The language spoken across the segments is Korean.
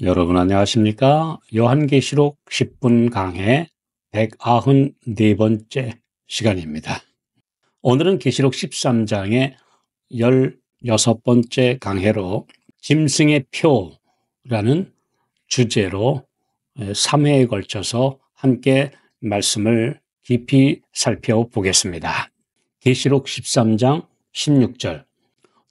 여러분 안녕하십니까? 요한계시록 10분 강해 194번째 시간입니다. 오늘은 계시록 13장의 16번째 강해로 짐승의 표라는 주제로 3회에 걸쳐서 함께 말씀을 깊이 살펴보겠습니다. 계시록 13장 16절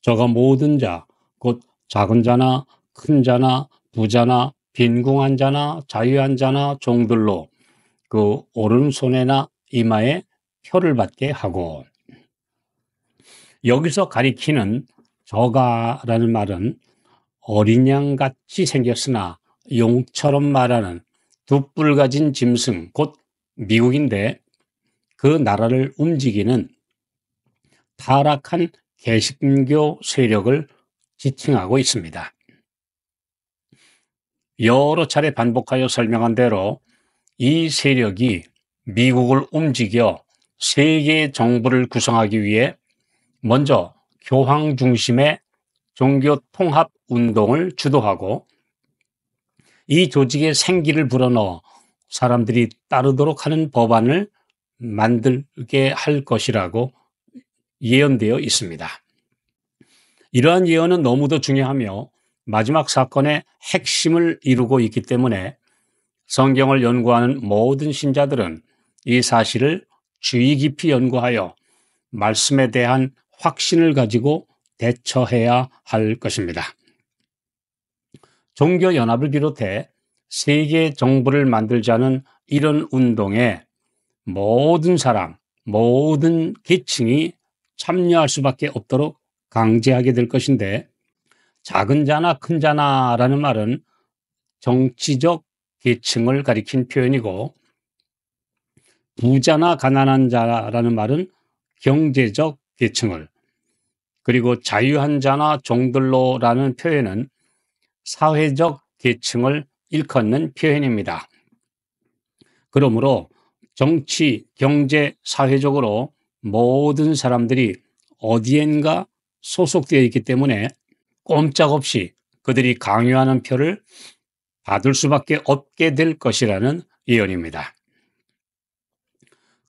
저가 모든 자, 곧 작은 자나 큰 자나 부자나 빈궁한 자나 자유한 자나 종들로 그 오른손에나 이마에 표를 받게 하고, 여기서 가리키는 저가라는 말은 어린 양같이 생겼으나 용처럼 말하는 두 뿔 가진 짐승, 곧 미국인데 그 나라를 움직이는 타락한 개신교 세력을 지칭하고 있습니다. 여러 차례 반복하여 설명한 대로 이 세력이 미국을 움직여 세계의 정부를 구성하기 위해 먼저 교황 중심의 종교 통합 운동을 주도하고, 이 조직에 생기를 불어넣어 사람들이 따르도록 하는 법안을 만들게 할 것이라고 예언되어 있습니다. 이러한 예언은 너무도 중요하며 마지막 사건의 핵심을 이루고 있기 때문에 성경을 연구하는 모든 신자들은 이 사실을 주의 깊이 연구하여 말씀에 대한 확신을 가지고 대처해야 할 것입니다. 종교연합을 비롯해 세계 정부를 만들자는 이런 운동에 모든 사람, 모든 계층이 참여할 수밖에 없도록 강제하게 될 것인데, 작은 자나 큰 자나라는 말은 정치적 계층을 가리킨 표현이고, 부자나 가난한 자라는 말은 경제적 계층을, 그리고 자유한 자나 종들로라는 표현은 사회적 계층을 일컫는 표현입니다. 그러므로 정치, 경제, 사회적으로 모든 사람들이 어디엔가 소속되어 있기 때문에 꼼짝없이 그들이 강요하는 표를 받을 수밖에 없게 될 것이라는 예언입니다.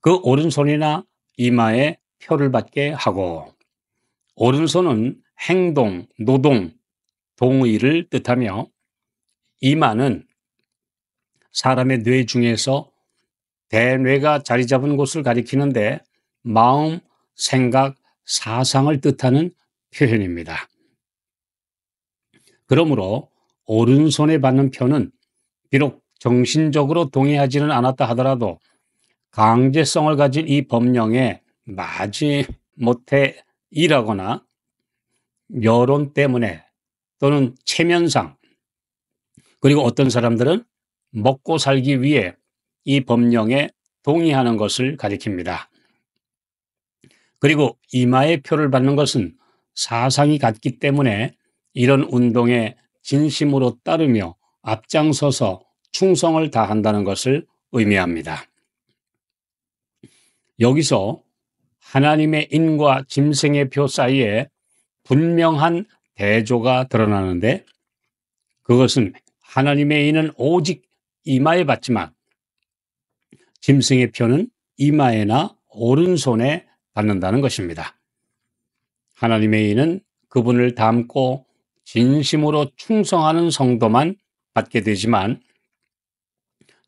그 오른손이나 이마에 표를 받게 하고, 오른손은 행동, 노동, 동의를 뜻하며, 이마는 사람의 뇌 중에서 대뇌가 자리 잡은 곳을 가리키는데 마음, 생각, 사상을 뜻하는 표현입니다. 그러므로 오른손에 받는 표는 비록 정신적으로 동의하지는 않았다 하더라도 강제성을 가진 이 법령에 마지못해 일하거나 여론 때문에 또는 체면상, 그리고 어떤 사람들은 먹고 살기 위해 이 법령에 동의하는 것을 가리킵니다. 그리고 이마에 표를 받는 것은 사상이 같기 때문에 이런 운동에 진심으로 따르며 앞장서서 충성을 다한다는 것을 의미합니다. 여기서 하나님의 인과 짐승의 표 사이에 분명한 대조가 드러나는데, 그것은 하나님의 인은 오직 이마에 받지만 짐승의 표는 이마에나 오른손에 받는다는 것입니다. 하나님의 인은 그분을 닮고 진심으로 충성하는 성도만 받게 되지만,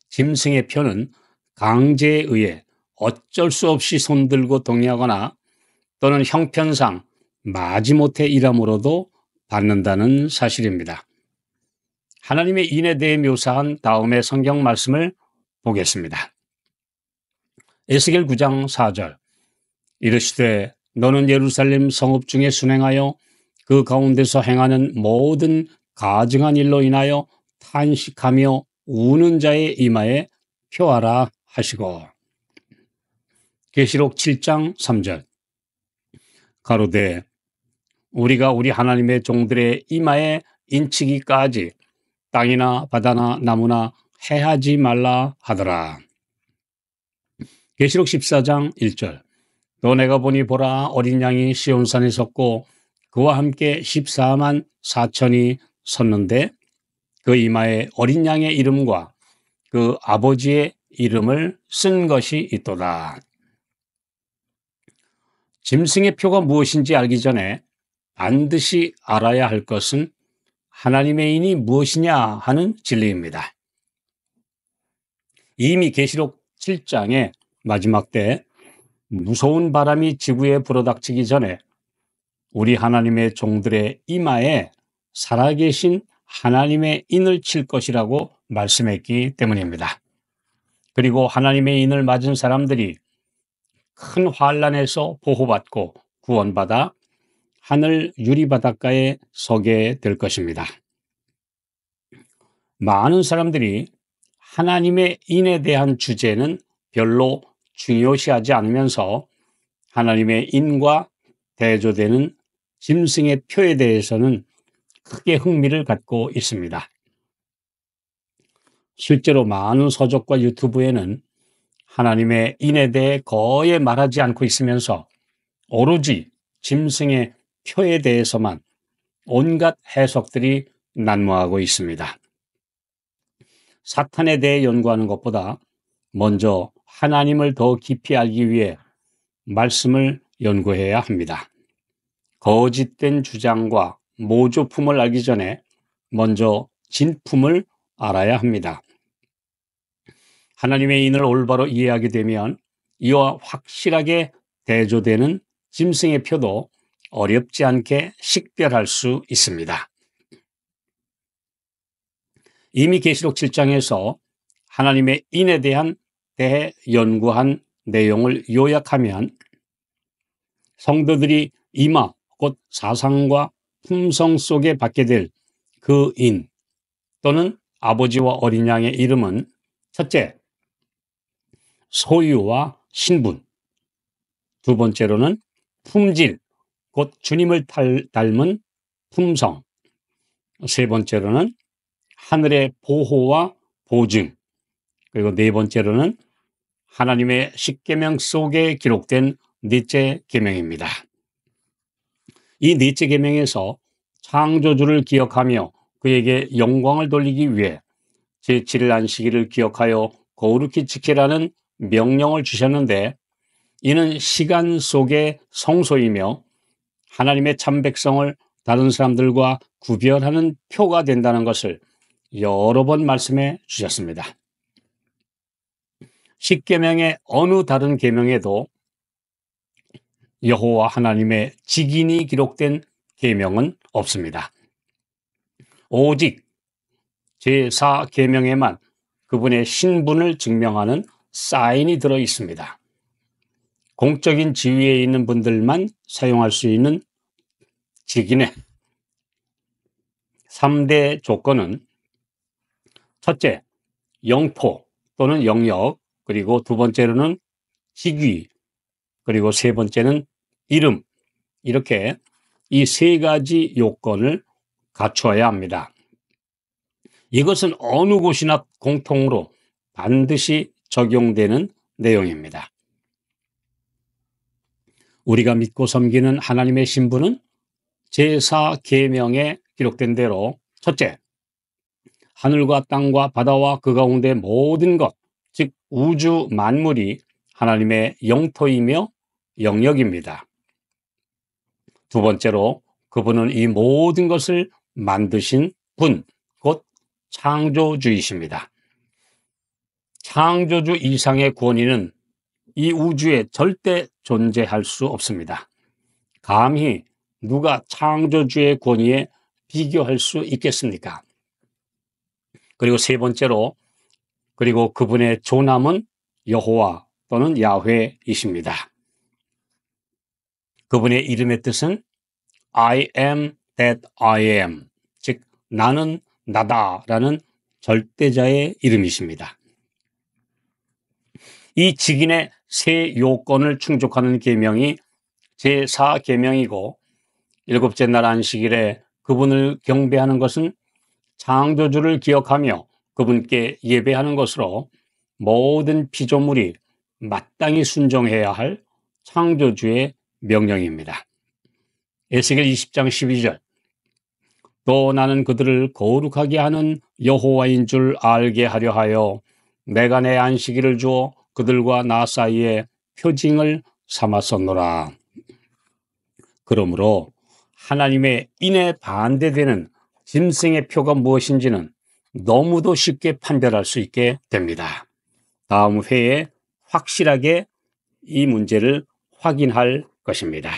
짐승의 표는 강제에 의해 어쩔 수 없이 손들고 동의하거나 또는 형편상 마지못해 일함으로도 받는다는 사실입니다. 하나님의 인에 대해 묘사한 다음의 성경 말씀을 보겠습니다. 에스겔 9장 4절 이르시되 너는 예루살렘 성읍 중에 순행하여 그 가운데서 행하는 모든 가증한 일로 인하여 탄식하며 우는 자의 이마에 표하라 하시고, 계시록 7장 3절 가로되 우리가 우리 하나님의 종들의 이마에 인치기까지 땅이나 바다나 나무나 해하지 말라 하더라. 계시록 14장 1절 또 내가 보니 보라 어린 양이 시온산에 섰고 그와 함께 14만 4천이 섰는데 그 이마에 어린 양의 이름과 그 아버지의 이름을 쓴 것이 있도다. 짐승의 표가 무엇인지 알기 전에 반드시 알아야 할 것은 하나님의 인이 무엇이냐 하는 진리입니다. 이미 계시록 7장의 마지막 때 무서운 바람이 지구에 불어닥치기 전에 우리 하나님의 종들의 이마에 살아계신 하나님의 인을 칠 것이라고 말씀했기 때문입니다. 그리고 하나님의 인을 맞은 사람들이 큰 환란에서 보호받고 구원받아 하늘 유리바닷가에 서게 될 것입니다. 많은 사람들이 하나님의 인에 대한 주제는 별로 중요시하지 않으면서 하나님의 인과 대조되는 짐승의 표에 대해서는 크게 흥미를 갖고 있습니다. 실제로 많은 서적과 유튜브에는 하나님의 인에 대해 거의 말하지 않고 있으면서 오로지 짐승의 표에 대해서만 온갖 해석들이 난무하고 있습니다. 사탄에 대해 연구하는 것보다 먼저 하나님을 더 깊이 알기 위해 말씀을 연구해야 합니다. 거짓된 주장과 모조품을 알기 전에 먼저 진품을 알아야 합니다. 하나님의 인을 올바로 이해하게 되면 이와 확실하게 대조되는 짐승의 표도 어렵지 않게 식별할 수 있습니다. 이미 계시록 7장에서 하나님의 인에 대한 대연구한 내용을 요약하면 성도들이 이마 곧 사상과 품성 속에 받게 될 그 인 또는 아버지와 어린 양의 이름은 첫째, 소유와 신분, 두 번째로는 품질, 곧 주님을 닮은 품성, 세 번째로는 하늘의 보호와 보증, 그리고 네 번째로는 하나님의 십계명 속에 기록된 넷째 계명입니다. 이 넷째 계명에서 창조주를 기억하며 그에게 영광을 돌리기 위해 제7일 안식일을 기억하여 거룩히 지키라는 명령을 주셨는데, 이는 시간 속의 성소이며 하나님의 참 백성을 다른 사람들과 구별하는 표가 된다는 것을 여러 번 말씀해 주셨습니다. 십계명의 어느 다른 계명에도 여호와 하나님의 직인이 기록된 계명은 없습니다. 오직 제4계명에만 그분의 신분을 증명하는 사인이 들어 있습니다. 공적인 지위에 있는 분들만 사용할 수 있는 직인의 3대 조건은 첫째, 영토 또는 영역, 그리고 두 번째로는 직위, 그리고 세 번째는 이름, 이렇게 이 세 가지 요건을 갖추어야 합니다. 이것은 어느 곳이나 공통으로 반드시 적용되는 내용입니다. 우리가 믿고 섬기는 하나님의 신분은 제4계명에 기록된 대로 첫째, 하늘과 땅과 바다와 그 가운데 모든 것, 즉 우주 만물이 하나님의 영토이며 영역입니다. 두 번째로 그분은 이 모든 것을 만드신 분, 곧 창조주이십니다. 창조주 이상의 권위는 이 우주에 절대 존재할 수 없습니다. 감히 누가 창조주의 권위에 비교할 수 있겠습니까? 그리고 세 번째로, 그리고 그분의 조남은 여호와 또는 야훼이십니다. 그분의 이름의 뜻은 I am that I am, 즉 나는 나다라는 절대자의 이름이십니다. 이 직인의 세 요건을 충족하는 계명이 제4계명이고, 일곱째 날 안식일에 그분을 경배하는 것은 창조주를 기억하며 그분께 예배하는 것으로 모든 피조물이 마땅히 순종해야 할 창조주의 명령입니다. 에스겔 20장 12절, 또 나는 그들을 거룩하게 하는 여호와인 줄 알게 하려 하여 내가 내 안식일을 주어 그들과 나 사이에 표징을 삼았었노라. 그러므로 하나님의 인에 반대되는 짐승의 표가 무엇인지는 너무도 쉽게 판별할 수 있게 됩니다. 다음 회에 확실하게 이 문제를 확인할 것입니다.